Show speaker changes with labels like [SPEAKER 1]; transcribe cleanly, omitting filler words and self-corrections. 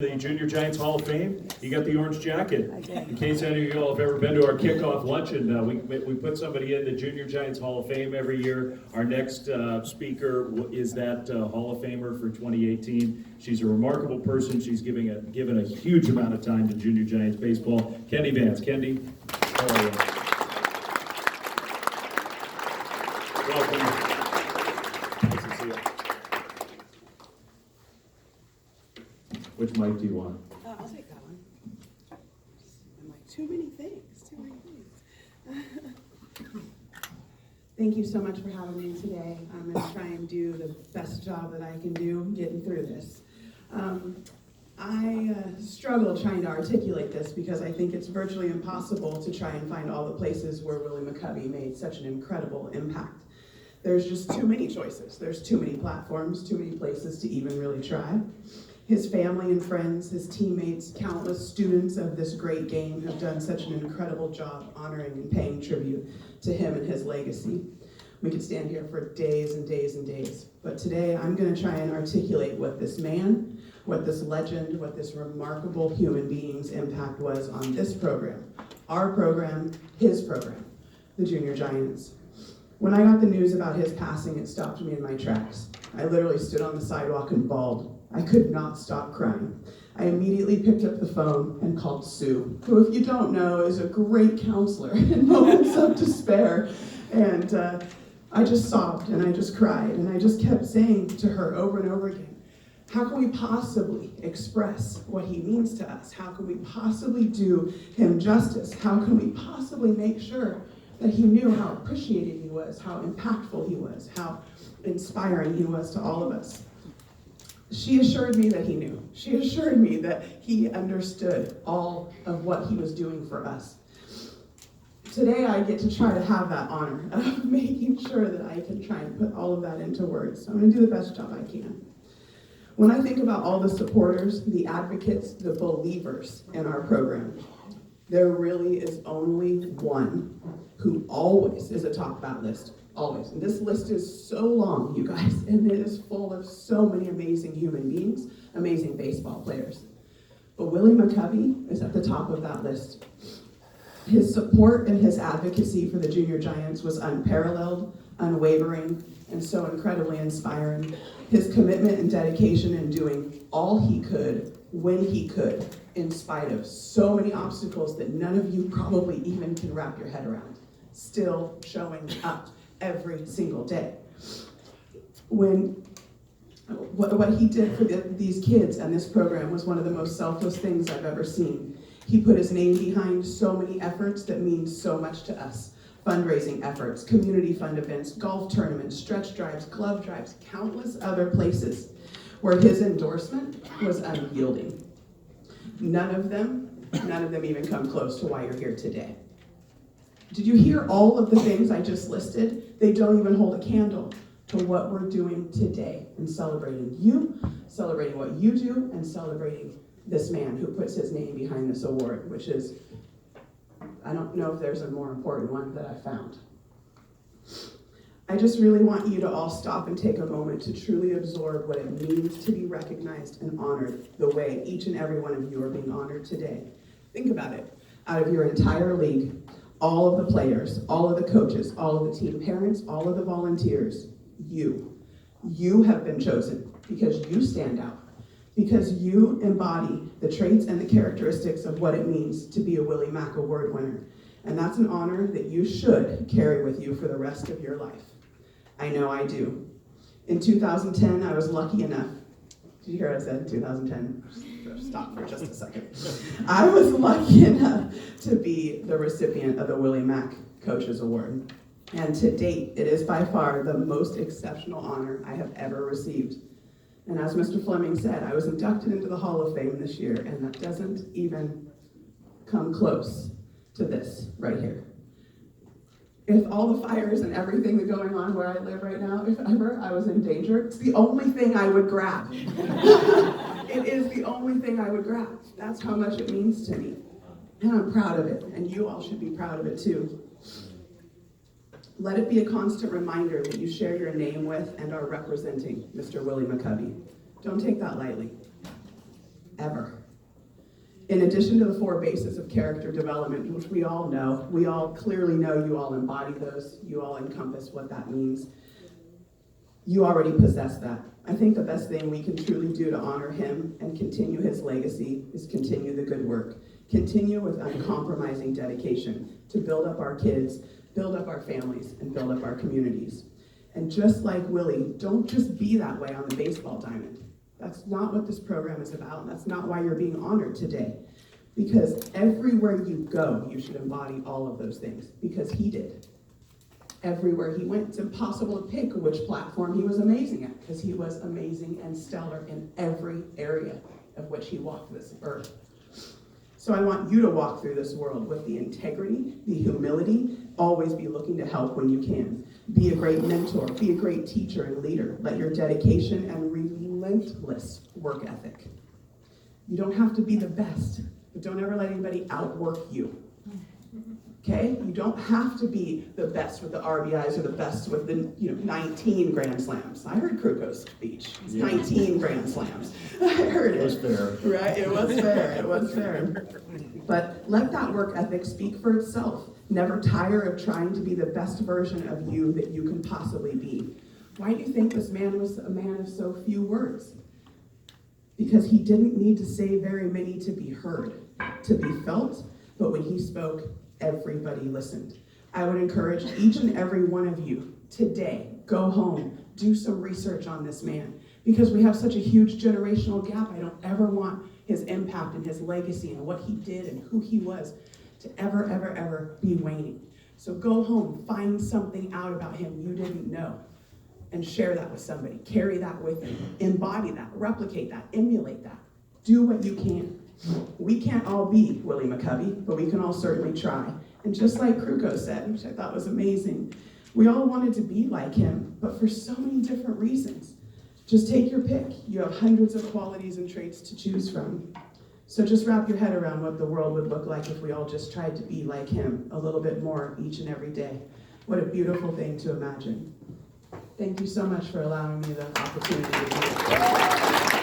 [SPEAKER 1] The Junior Giants Hall of Fame. You got the orange jacket.
[SPEAKER 2] I did.
[SPEAKER 1] In case any of you all have ever been to our kickoff luncheon, we put somebody in the Junior Giants Hall of Fame every year. Our next speaker is that Hall of Famer for 2018. She's a remarkable person. She's given a huge amount of time to Junior Giants baseball. Kendi Vance. Kendi, how are you? Welcome. Nice to see you. Which mic do you want?
[SPEAKER 2] I'll take that one. I'm like, too many things. Thank you so much for having me today. I'm going to try and do the best job that I can do getting through this. I struggle trying to articulate this because I think it's virtually impossible to try and find all the places where Willie McCovey made such an incredible impact. There's just too many choices. There's too many platforms, too many places to even really try. His family and friends, his teammates, countless students of this great game have done such an incredible job honoring and paying tribute to him and his legacy. We could stand here for days and days and days, but today I'm going to try and articulate what this man, what this legend, what this remarkable human being's impact was on this program, our program, his program, the Junior Giants. When I got the news about his passing, it stopped me in my tracks. I literally stood on the sidewalk and bawled. I could not stop crying. I immediately picked up the phone and called Sue, who, if you don't know, is a great counselor in moments of despair. And I just sobbed and I just cried and I just kept saying to her over and over again, how can we possibly express what he means to us? How can we possibly do him justice? How can we possibly make sure that he knew how appreciated he was, how impactful he was, how inspiring he was to all of us? She assured me that he knew. She assured me that he understood all of what he was doing for us. Today I get to try to have that honor of making sure that I can try and put all of that into words. So I'm going to do the best job I can. When I think about all the supporters, the advocates, the believers in our program, there really is only one who always is atop that list. Always. And this list is so long, you guys, and it is full of so many amazing human beings, amazing baseball players. But Willie McCovey is at the top of that list. His support and his advocacy for the Junior Giants was unparalleled, unwavering, and so incredibly inspiring. His commitment and dedication in doing all he could, when he could, in spite of so many obstacles that none of you probably even can wrap your head around, still showing up every single day. What he did for these kids and this program was one of the most selfless things I've ever seen. He put his name behind so many efforts that mean so much to us. Fundraising efforts, community fund events, golf tournaments, stretch drives, glove drives, countless other places where his endorsement was unyielding. None of them even come close to why you're here today. Did you hear all of the things I just listed? They don't even hold a candle to what we're doing today in celebrating you, celebrating what you do, and celebrating this man who puts his name behind this award, which is, I don't know if there's a more important one that I found. I just really want you to all stop and take a moment to truly absorb what it means to be recognized and honored the way each and every one of you are being honored today. Think about it. Out of your entire league, all of the players, all of the coaches, all of the team parents, all of the volunteers, you have been chosen because you stand out, because you embody the traits and the characteristics of what it means to be a Willie Mac Award winner. And that's an honor that you should carry with you for the rest of your life. I know I do. In 2010, I was lucky enough. Did you hear what I said? 2010? Stop for just a second. I was lucky enough to be the recipient of the Willie Mac Coaches Award. And to date, it is by far the most exceptional honor I have ever received. And as Mr. Fleming said, I was inducted into the Hall of Fame this year, and that doesn't even come close to this right here. If all the fires and everything that's going on where I live right now, if ever I was in danger, it's the only thing I would grab. It is the only thing I would grab. That's how much it means to me. And I'm proud of it, and you all should be proud of it too. Let it be a constant reminder that you share your name with and are representing Mr. Willie McCovey. Don't take that lightly. ever. In addition to the 4 bases of character development, which we all know, we all clearly know, you all embody those, you all encompass what that means. You already possess that. I think the best thing we can truly do to honor him and continue his legacy is continue the good work. Continue with uncompromising dedication to build up our kids, build up our families, and build up our communities. And just like Willie, don't just be that way on the baseball diamond. That's not what this program is about, and that's not why you're being honored today. Because everywhere you go, you should embody all of those things, because he did. Everywhere he went, it's impossible to pick which platform he was amazing at, because he was amazing and stellar in every area of which he walked this earth. So I want you to walk through this world with the integrity, the humility, always be looking to help when you can. Be a great mentor, be a great teacher and leader. Let your dedication and relentless work ethic. You don't have to be the best, but don't ever let anybody outwork you. Okay? You don't have to be the best with the RBIs or the best with the 19 Grand Slams. I heard Kruko's speech. It's 19 Grand Slams. I heard it.
[SPEAKER 1] It was fair.
[SPEAKER 2] Right? It was fair. It was fair. But let that work ethic speak for itself. Never tire of trying to be the best version of you that you can possibly be. Why do you think this man was a man of so few words? Because he didn't need to say very many to be heard, to be felt, but when he spoke, everybody listened. I would encourage each and every one of you today, go home, do some research on this man, because we have such a huge generational gap. I don't ever want his impact and his legacy and what he did and who he was to ever, ever, ever be waning. So go home, find something out about him you didn't know, and share that with somebody. Carry that with you. Embody that, replicate that, emulate that. Do what you can. We can't all be Willie McCovey, but we can all certainly try. And just like Kruko said, which I thought was amazing, we all wanted to be like him, but for so many different reasons. Just take your pick. You have hundreds of qualities and traits to choose from. So just wrap your head around what the world would look like if we all just tried to be like him a little bit more each and every day. What a beautiful thing to imagine. Thank you so much for allowing me the opportunity to do it.